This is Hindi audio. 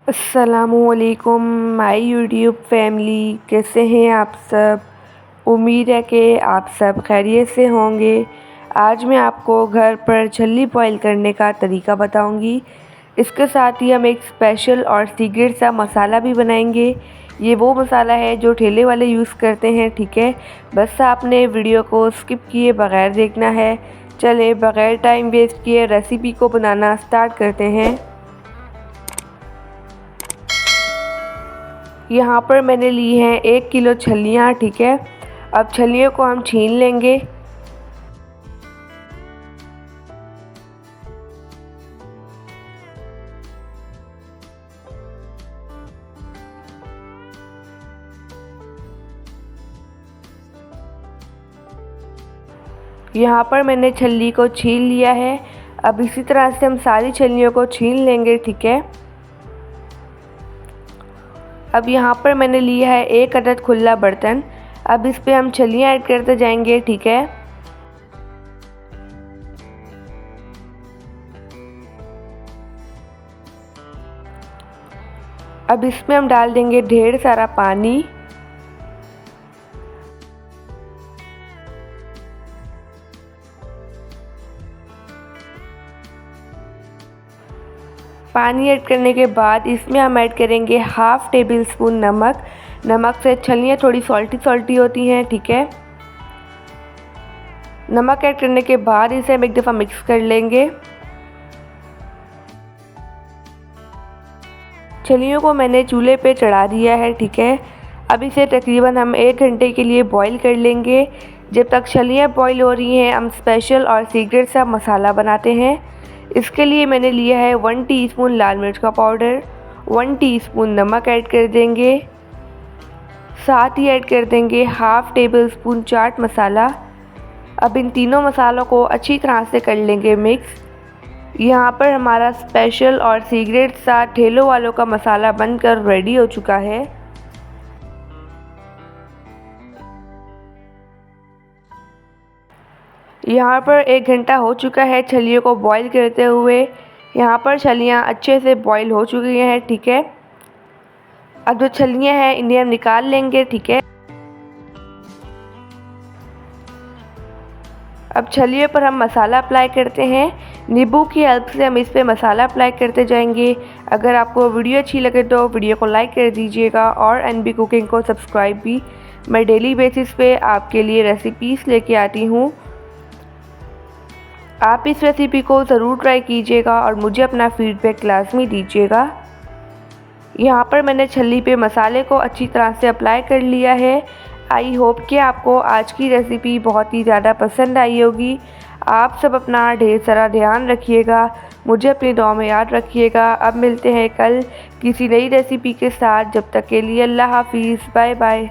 अस्सलामुअलैकुम माय यूट्यूब फैमिली, कैसे हैं आप सब। उम्मीद है कि आप सब खैरियत से होंगे। आज मैं आपको घर पर छल्ली बॉईल करने का तरीका बताऊंगी। इसके साथ ही हम एक स्पेशल और सीक्रेट सा मसाला भी बनाएंगे। ये वो मसाला है जो ठेले वाले यूज़ करते हैं, ठीक है। बस आपने वीडियो को स्किप किए बगैर देखना है। चले बगैर टाइम वेस्ट किए रेसिपी को बनाना स्टार्ट करते हैं। यहाँ पर मैंने ली हैं 1 किलो छल्लियाँ, ठीक है। अब छल्लियों को हम छील लेंगे। यहाँ पर मैंने छल्ली को छील लिया है। अब इसी तरह से हम सारी छल्लियों को छील लेंगे, ठीक है। अब यहाँ पर मैंने लिया है 1 अदद खुला बर्तन। अब इस पे हम छल्लियाँ ऐड करते जाएंगे, ठीक है। अब इसमें हम डाल देंगे ढेर सारा पानी। पानी ऐड करने के बाद इसमें हम ऐड करेंगे हाफ़ टेबल स्पून नमक। नमक से छल्लियाँ थोड़ी सॉल्टी होती हैं, ठीक है। नमक ऐड करने के बाद इसे हम एक दफ़ा मिक्स कर लेंगे। छल्लियों को मैंने चूल्हे पे चढ़ा दिया है, ठीक है। अब इसे तकरीबन हम 1 घंटे के लिए बॉईल कर लेंगे। जब तक छल्लियाँ बॉईल हो रही हैं हम स्पेशल और सीक्रेट सा मसाला बनाते हैं। इसके लिए मैंने लिया है 1 टीस्पून लाल मिर्च का पाउडर, 1 टीस्पून नमक ऐड कर देंगे। साथ ही ऐड कर देंगे half table spoon chaat masala. अब इन तीनों मसालों को अच्छी तरह से कर लेंगे मिक्स। यहाँ पर हमारा स्पेशल और सीक्रेट सा ठेलों वालों का मसाला बनकर रेडी हो चुका है। यहाँ पर 1 घंटा हो चुका है छल्लियों को बॉईल करते हुए। यहाँ पर छल्लियाँ अच्छे से बॉईल हो चुकी हैं, ठीक है। अब जो छल्लियाँ हैं इन्हें हम निकाल लेंगे, ठीक है। अब छल्लियों पर हम मसाला अप्लाई करते हैं। नींबू की हेल्प से हम इस पे मसाला अप्लाई करते जाएंगे। अगर आपको वीडियो अच्छी लगे तो वीडियो को लाइक कर दीजिएगा और एनबी कुकिंग को सब्सक्राइब भी। मैं डेली बेसिस पे आपके लिए रेसिपीज़ लेके आती हूँ। आप इस रेसिपी को ज़रूर ट्राई कीजिएगा और मुझे अपना फीडबैक लाजमी दीजिएगा। यहाँ पर मैंने छल्ली पे मसाले को अच्छी तरह से अप्लाई कर लिया है। आई होप कि आपको आज की रेसिपी बहुत ही ज़्यादा पसंद आई होगी। आप सब अपना ढेर सारा ध्यान रखिएगा, मुझे अपनी दुआ में याद रखिएगा। अब मिलते हैं कल किसी नई रेसिपी के साथ। जब तक के लिए अल्लाह हाफिज़, बाय बाय।